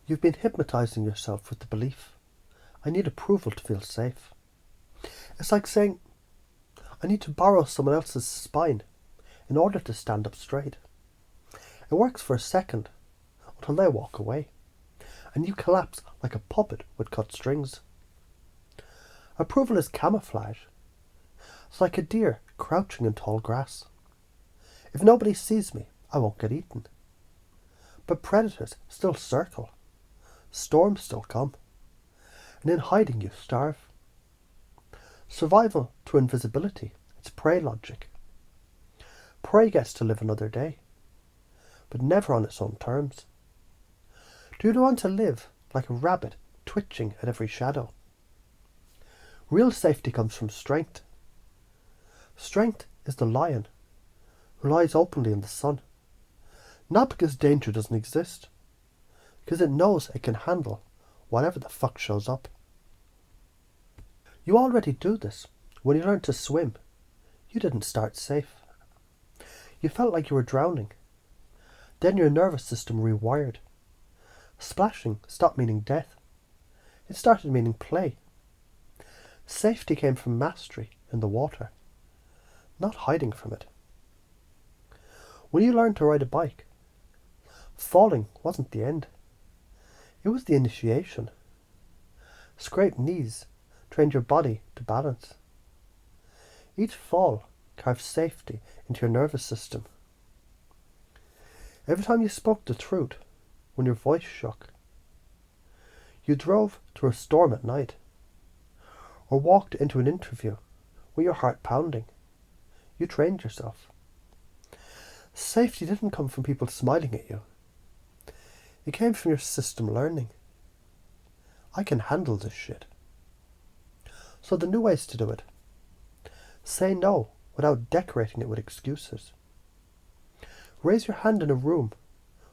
You've been hypnotizing yourself with the belief, I need approval to feel safe. It's like saying, I need to borrow someone else's spine in order to stand up straight. It works for a second, until they walk away, and you collapse like a puppet with cut strings. Approval is camouflage. It's like a deer crouching in tall grass. If nobody sees me, I won't get eaten. But predators still circle. Storms still come. And in hiding you starve. Survival through invisibility. It's prey logic. Prey gets to live another day, but never on its own terms. Do you want to live like a rabbit twitching at every shadow? Real safety comes from strength. Strength is the lion who lies openly in the sun. Not because danger doesn't exist, because it knows it can handle whatever the fuck shows up. You already do this. When you learned to swim, you didn't start safe. You felt like you were drowning. Then your nervous system rewired. Splashing stopped meaning death. It started meaning play. Safety came from mastery in the water, not hiding from it. When you learned to ride a bike, falling wasn't the end. It was the initiation. Scraped knees trained your body to balance. Each fall carved safety into your nervous system. Every time you spoke the truth, when your voice shook, you drove through a storm at night, or walked into an interview with your heart pounding, you trained yourself. Safety didn't come from people smiling at you. It came from your system learning. I can handle this shit. So the new ways to do it. Say no without decorating it with excuses. Raise your hand in a room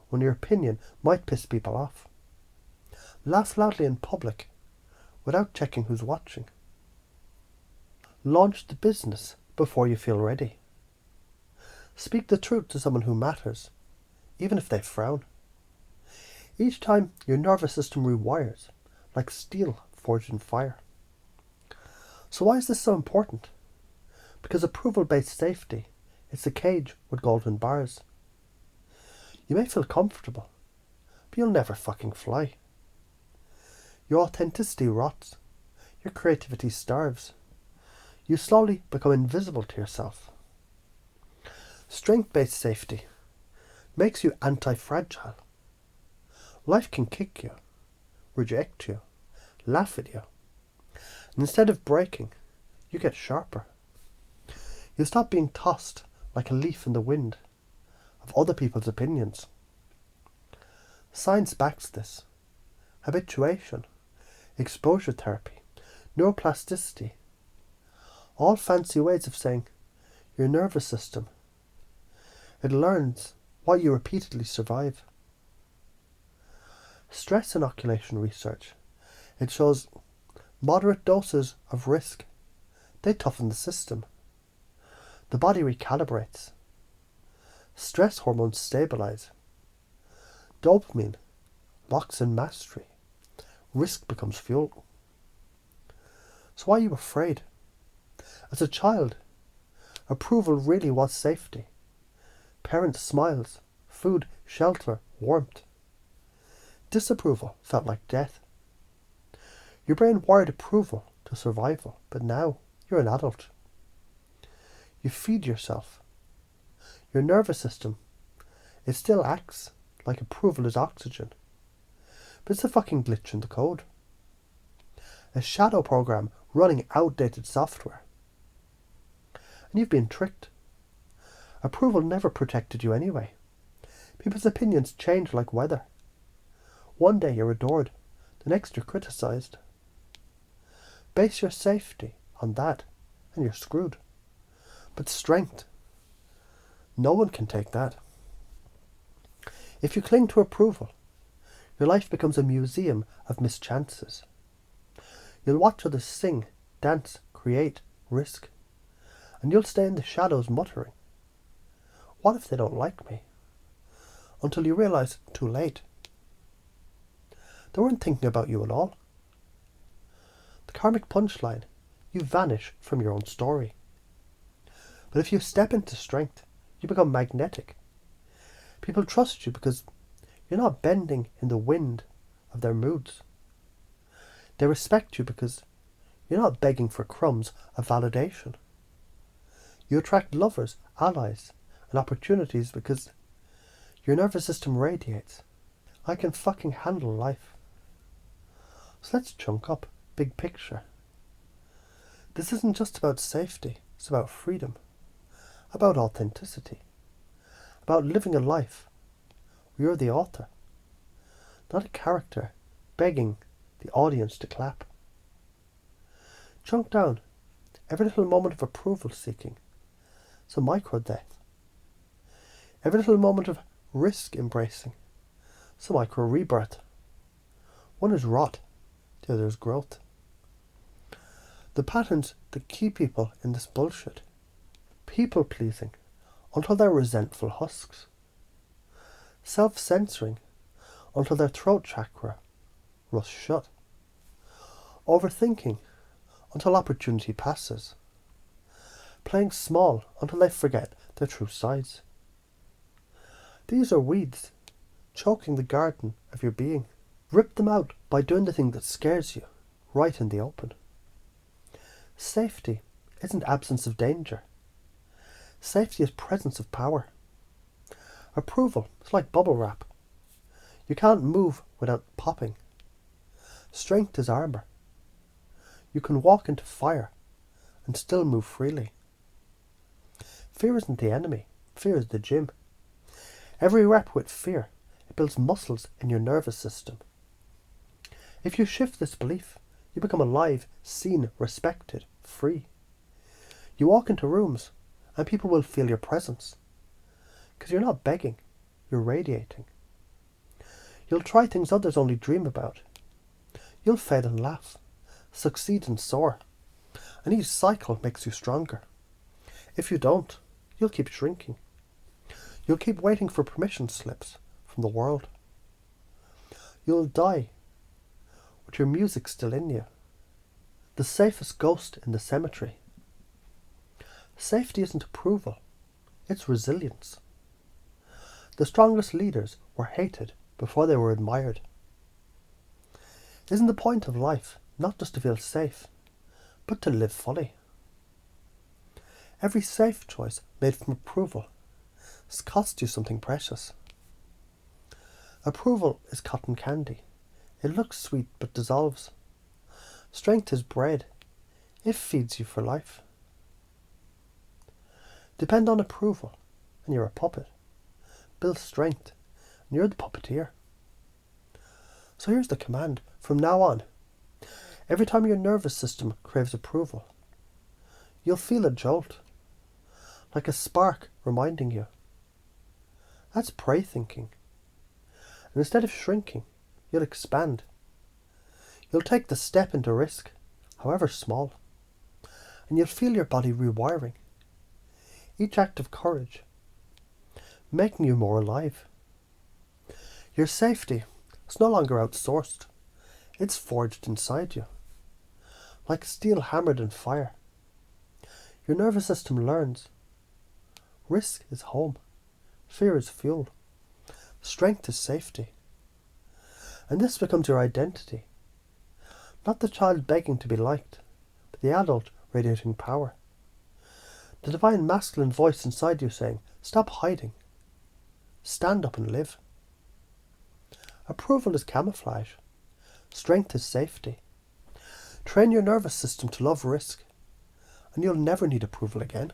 when your opinion might piss people off. Laugh loudly in public without checking who's watching. Launch the business before you feel ready. Speak the truth to someone who matters, even if they frown. Each time your nervous system rewires, like steel forged in fire. So why is this so important? Because approval-based safety is a cage with golden bars. You may feel comfortable, but you'll never fucking fly. Your authenticity rots. Your creativity starves. You slowly become invisible to yourself. Strength-based safety makes you anti-fragile. Life can kick you, reject you, laugh at you. And instead of breaking, you get sharper. You stop being tossed like a leaf in the wind of other people's opinions. Science backs this. Habituation, exposure therapy, neuroplasticity, all fancy ways of saying your nervous system. It learns what you repeatedly survive. Stress inoculation research. It shows moderate doses of risk. They toughen the system. The body recalibrates. Stress hormones stabilize. Dopamine locks in mastery. Risk becomes fuel. So why are you afraid? As a child, approval really was safety. Parents' smiles, food, shelter, warmth. Disapproval felt like death. Your brain wired approval to survival, but now you're an adult. You feed yourself. Your nervous system, it still acts like approval is oxygen, but it's a fucking glitch in the code. A shadow program running outdated software. And you've been tricked. Approval never protected you anyway. People's opinions change like weather. One day you're adored, the next you're criticized. Base your safety on that and you're screwed. But strength, no one can take that. If you cling to approval, your life becomes a museum of mischances. You'll watch others sing, dance, create, risk, and you'll stay in the shadows muttering, what if they don't like me? Until you realize too late. They weren't thinking about you at all. The karmic punchline: you vanish from your own story. But if you step into strength, you become magnetic. People trust you because you're not bending in the wind of their moods. They respect you because you're not begging for crumbs of validation. You attract lovers, allies, and opportunities because your nervous system radiates: I can fucking handle life. So let's chunk up, big picture. This isn't just about safety, it's about freedom, about authenticity, about living a life where you're the author, not a character begging the audience to clap. Chunk down every little moment of approval seeking. It's a micro-death. Every little moment of risk embracing. It's a micro-rebirth. One is rot, the other is growth. The patterns that keep people in this bullshit. People-pleasing until they're resentful husks. Self-censoring until their throat chakra rusts shut. Overthinking until opportunity passes. Playing small until they forget their true sides. These are weeds, choking the garden of your being. Rip them out by doing the thing that scares you, right in the open. Safety isn't absence of danger. Safety is presence of power. Approval is like bubble wrap. You can't move without popping. Strength is armor. You can walk into fire and still move freely. Fear isn't the enemy. Fear is the gym. Every rep with fear, it builds muscles in your nervous system. If you shift this belief, you become alive, seen, respected, free. You walk into rooms and people will feel your presence. Because you're not begging, you're radiating. You'll try things others only dream about. You'll fail and laugh, succeed and soar. And each cycle makes you stronger. If you don't, you'll keep shrinking. You'll keep waiting for permission slips from the world. You'll die with your music still in you. The safest ghost in the cemetery. Safety isn't approval, it's resilience. The strongest leaders were hated before they were admired. Isn't the point of life not just to feel safe, but to live fully? Every safe choice made from approval has cost you something precious. Approval is cotton candy. It looks sweet but dissolves. Strength is bread. It feeds you for life. Depend on approval and you're a puppet. Build strength and you're the puppeteer. So here's the command. From now on, every time your nervous system craves approval, you'll feel a jolt, like a spark reminding you. That's prey thinking. And instead of shrinking, you'll expand. You'll take the step into risk, however small, and you'll feel your body rewiring. Each act of courage, making you more alive. Your safety is no longer outsourced. It's forged inside you, like steel hammered in fire. Your nervous system learns. Risk is home. Fear is fuel. Strength is safety. And this becomes your identity. Not the child begging to be liked, but the adult radiating power. The divine masculine voice inside you saying, stop hiding. Stand up and live. Approval is camouflage. Strength is safety. Train your nervous system to love risk, and you'll never need approval again.